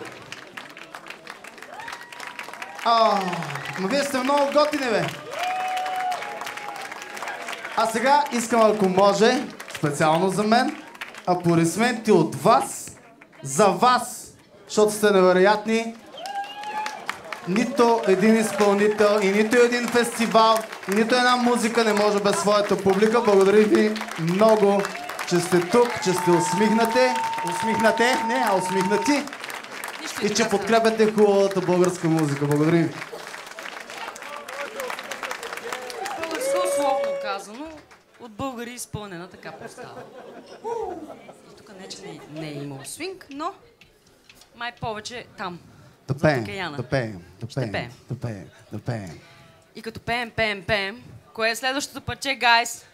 Но вие сте много готини, бе. А сега искам, ако може, специално за мен, аплодисменти от вас, за вас, защото сте невероятни. Нито един изпълнител и нито един фестивал, нито една музика не може без своята публика. Благодаря ви много, че сте тук, че сте усмихнати, и че подкрепяте хубавата българска музика. Благодаря ви. Българско условно казано, от българи изпълнена така представа. И тук не, че не е имал свинг, но Май повече там. Да За пеем, покаяна. да пеем, да Ще пеем, пеем. да пеем, да пеем. И като пеем, кое е следващото парче, гайс?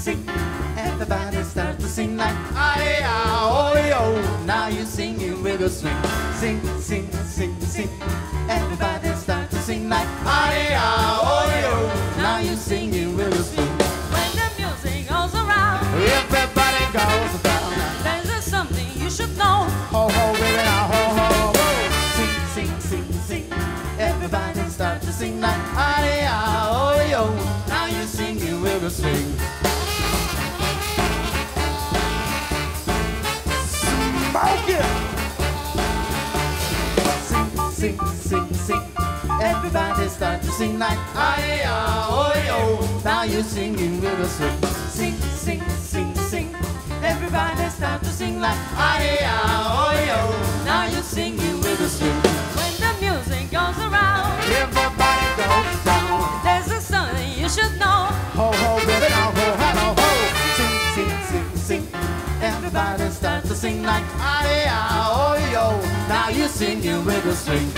Everybody start to sing like aye-ah-oh-yo. Now you sing in wiggle swing. Sing, sing, sing, sing. Everybody start to sing like aye-ah-oh-yo. Now you sing in wiggle swing. When the music goes around, Everybody goes down. there's something you should know. Ho ho baby now ho ho ho. Sing, sing, sing, sing. Everybody start to sing like aye-ah-oh-yo. Now you sing in wiggle swing. Smoke it! Sing, sing, sing, sing. Everybody start to sing like aye-ah-oh-yo. Now you sing in rhythm swing. Sing, sing, sing, sing. Everybody start to sing like aye-ah-oh-yo. Now you sing in rhythm swing. When the music goes around, Everybody goes down. there's something you should know. Ho ho baby now ho ho ho. Sing, sing, sing, sing. Everybody start to sing like aye-ah-oh-yo. Now you sing in rhythm swing.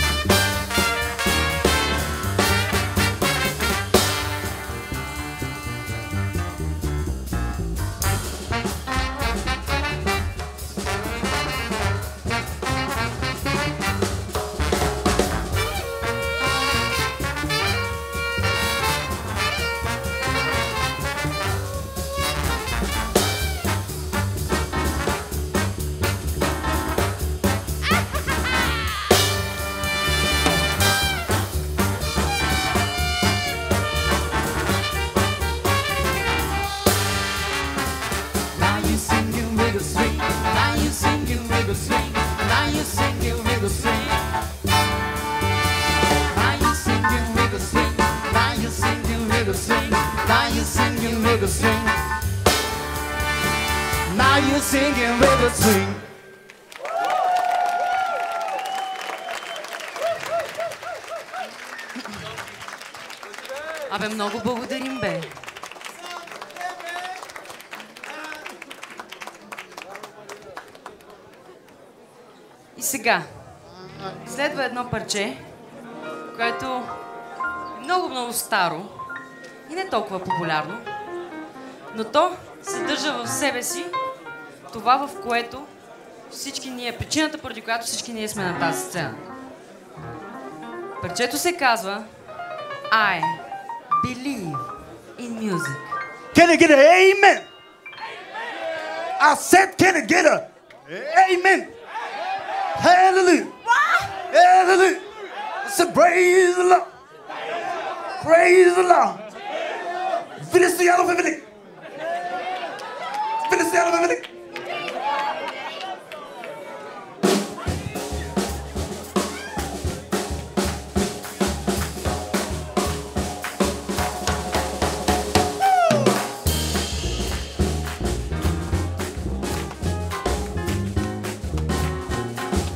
Now you sing in wiggle swing. Now you sing in wiggle swing. Now you sing in wiggle swing. Now you sing in wiggle swing. Now you sing in wiggle swing. Now you sing in wiggle swing. Now you sing in wiggle swing. Абе, много благодарим, бе. И сега, следва едно парче, което е много старо и не толкова популярно, но то съдържа в себе си това, в което всички ние, причината, поради която всички ние сме на тази сцена. Парчето се казва I believe in music. Can I get an amen? I said, can I get a amen? Hallelujah. Hallelujah. I said, praise the Lord. Praise the Lord. Feliciano Vivili. Feliciano Vivili.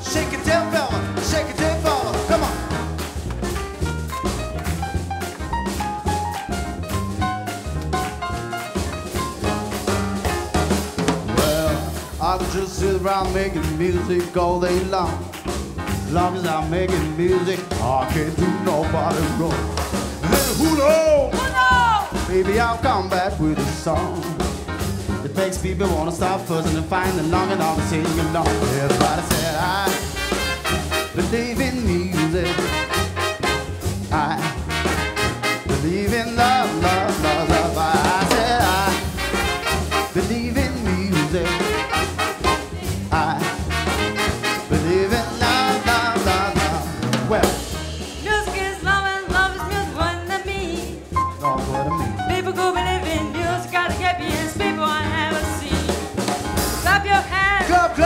Shake it down, fella. Shake it down, fella. Come on. Well, I could just sit around making music all day long. As long as I'm making music, I can't do nobody wrong. And then who knows? Maybe I'll come back with a song that makes people wanna stop fussing and finding long and all singing along. Everybody said I believe in music. I believe in love, love, love, love. I said I believe in music. I believe in love, love, love, love. Well, Music is love and love is music. What does that mean? that's what I mean. People go believe in music, gotta get me in. People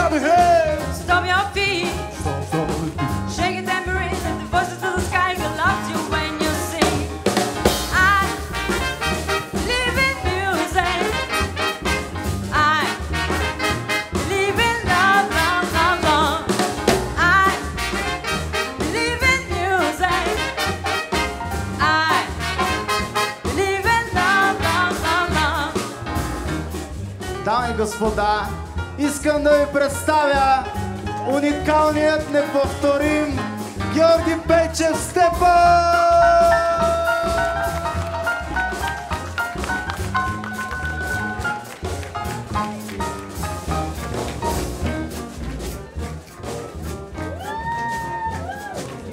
stop the head. Stomp your feet. Shake your tambourines and the voices to the sky can love you when you sing. I live in music. I live in love, love, love, love. I live in music. I live in love, love, love, love. Дами и господа, искам да ви представя уникалният, неповторим Георги Пейчев Степа!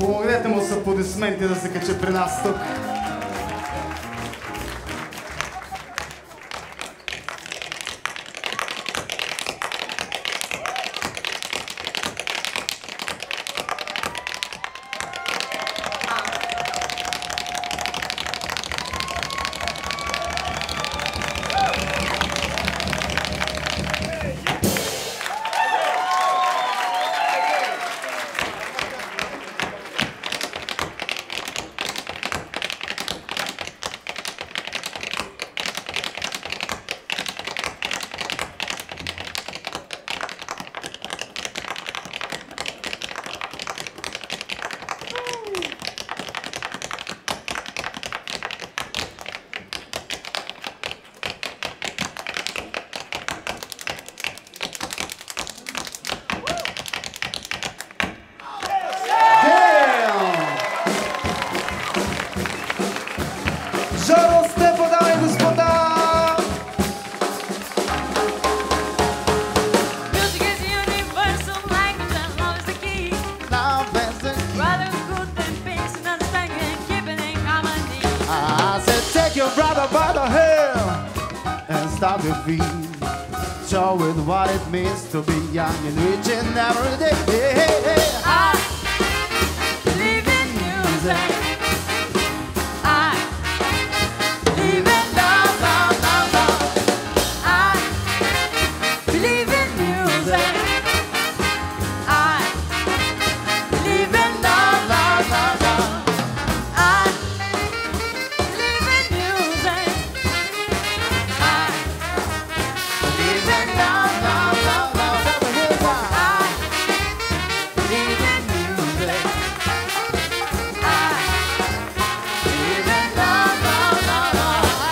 Помогнете му с аплодисменти да се качи при нас тук. Жоро Степа, дами и господа! Music is a universal language and love is the key. Rather good than peace and understanding and keeping in harmony. I said take your brother by the hand and stop your feet. Show it what it means to be young and rich and every day. Hey, hey, hey. I live in music. I live in love, love, love, love. I believe in music. I live in love, love, love, love. I live in music. I live in love, love, love, love. I live in music. I live in love, love, love, love.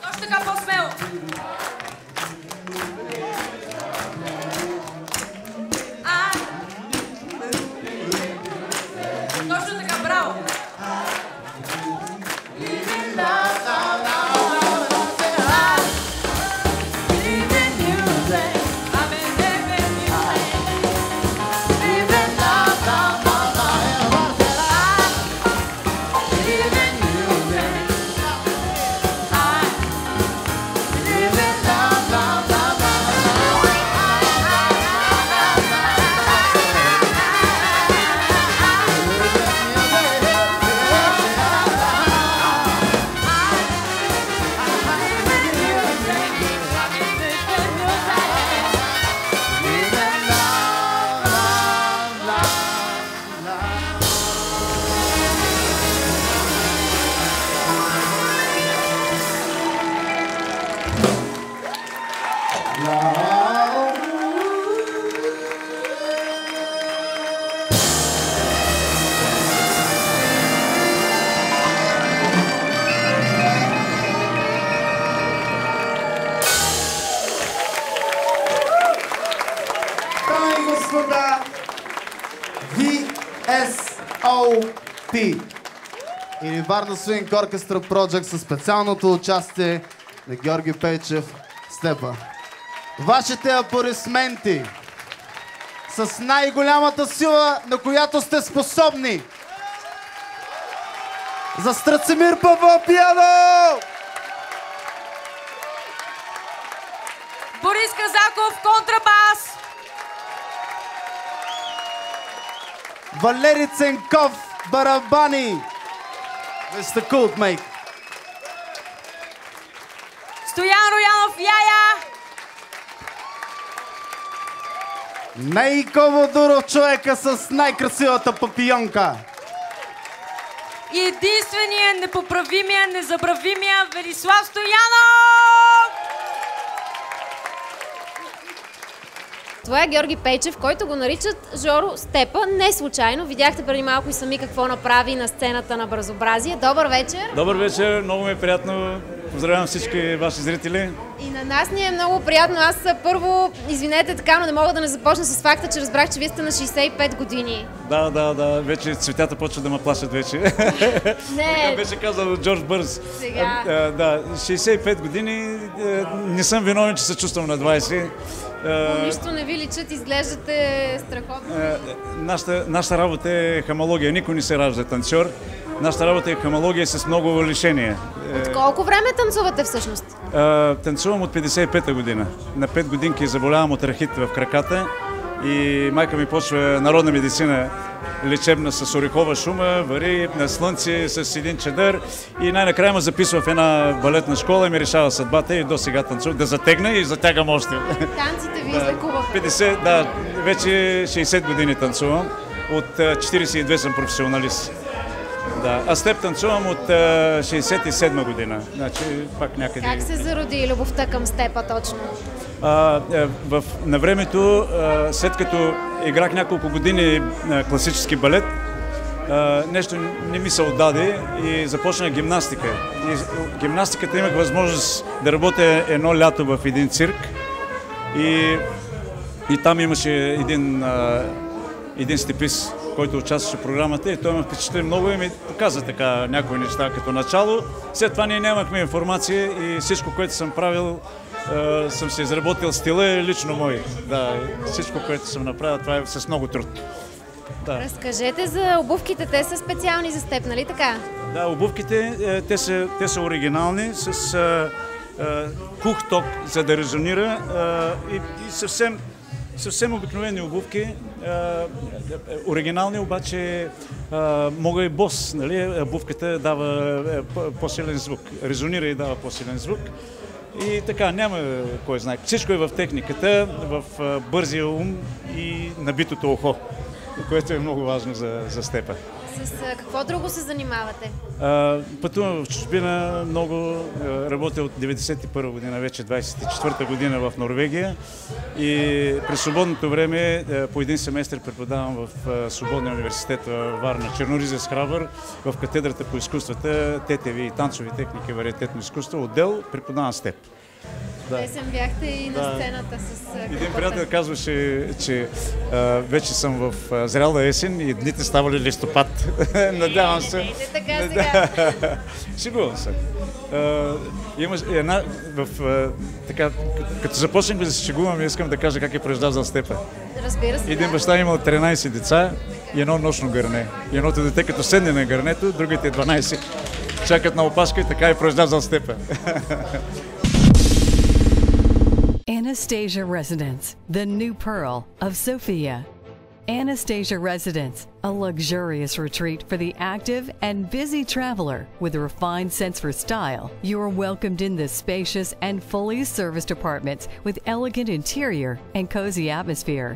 Точно така по-смело. Точно така, браво. господа, VSOP или Варна Swing Orchestra Project със специалното участие на Георги Пейчев Степа. Вашите аплодисменти с най-голямата сила, на която сте способни. За Страцимир Павлопиянов! Стоянов, контрабас! Валери Ценков, барабани! Mr. Cultmate. Стоян Роянов, яя! Нейко Водуров, човека с най-красивата папионка. И единствения, непоправимия, незабравимия Велислав Стоянов! Това е Георги Пейчев, който го наричат Жоро Степа. Не случайно. Видяхте преди малко и сами какво направи на сцената на Бразобразие. Добър вечер! Добър вечер, много ми е приятно. Поздравявам всички ваши зрители. И на нас ни е много приятно. Аз първо, извинете така, но не мога да не започна с факта, че разбрах, че вие сте на 65 години. Да, вече цветята почват да ме плашат вече. Не. Беше казал Джордж Бърз. Сега. Да, 65 години, не съм виновен, че се чувствам на 20. По нищо не ви личат, изглеждате страхотно. Нашата работа е хамология, никой не се ражда танцор. Нашата работа е хамология с много лишения. От колко време танцувате всъщност? Танцувам от 55-та година. На 5 годинки заболявам от рахит в краката и майка ми почва народна медицина, лечебна с орехова шума, вари на слънце с един чадър и най-накрая ме записва в една балетна школа и ми решава съдбата и до сега танцувам да затегна и затягам още. Танците ви излекуваха? 50, да, вече 60 години танцувам. От 42 съм професионалист. Да, аз теб танцувам от 67 година. Значи, пак някъде... Как се зароди любовта към степа точно? На времето, след като играх няколко години класически балет, нещо не ми се отдаде и започнах гимнастика. И гимнастиката имах възможност да работя едно лято в един цирк и там имаше един степис, който участваше в програмата и той ме впечатли много и ми показа така някои неща като начало. След това ние нямахме информация и всичко, което съм правил, съм се изработил стила е лично мой. Да, всичко, което съм направил, това е с много труд. Да. Разкажете за обувките, те са специални за степ, нали така? Да, обувките, те са оригинални, с кух-ток, за да резонира и съвсем обикновени обувки, оригинални, обаче мога и бос, нали? Обувката дава по-силен звук, резонира и дава по-силен звук. И така, няма кой знае. Всичко е в техниката, в бързия ум и набитото ухо, което е много важно за степа. С какво друго се занимавате? Пътувам в чужбина много, работя от 1991 година, вече 24-та година в Норвегия и през свободното време по един семестър преподавам в Свободния университет във Варна, Черноризец Храбър, в катедрата по изкуствата, ТТВ и танцови техники, вариететно изкуство, отдел преподавам степ. Да. Песен бяхте и на сцената с един приятел казваше, че вече съм в зряла есен и дните ставали листопад. Надявам се. Не така сега. Сигурен съм. Има една, така, като започнахме да се шегуваме, искам да кажа как е произлязал степа. Разбира се. Един баща имал 13 деца и едно нощно гърне. И едното дете като седне на гърнето, другите 12 чакат на опашка и така е произлязал степа. Anastasia Residence, the new pearl of Sofia. Anastasia Residence, a luxurious retreat for the active and busy traveler with a refined sense for style. You are welcomed in the spacious and fully serviced apartments with elegant interior and cozy atmosphere.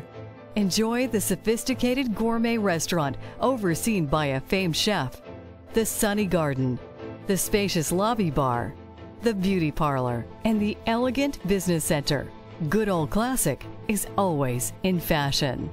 Enjoy the sophisticated gourmet restaurant overseen by a famed chef, the sunny garden, the spacious lobby bar, the beauty parlor, and the elegant business center. Good Old Classic is always in fashion.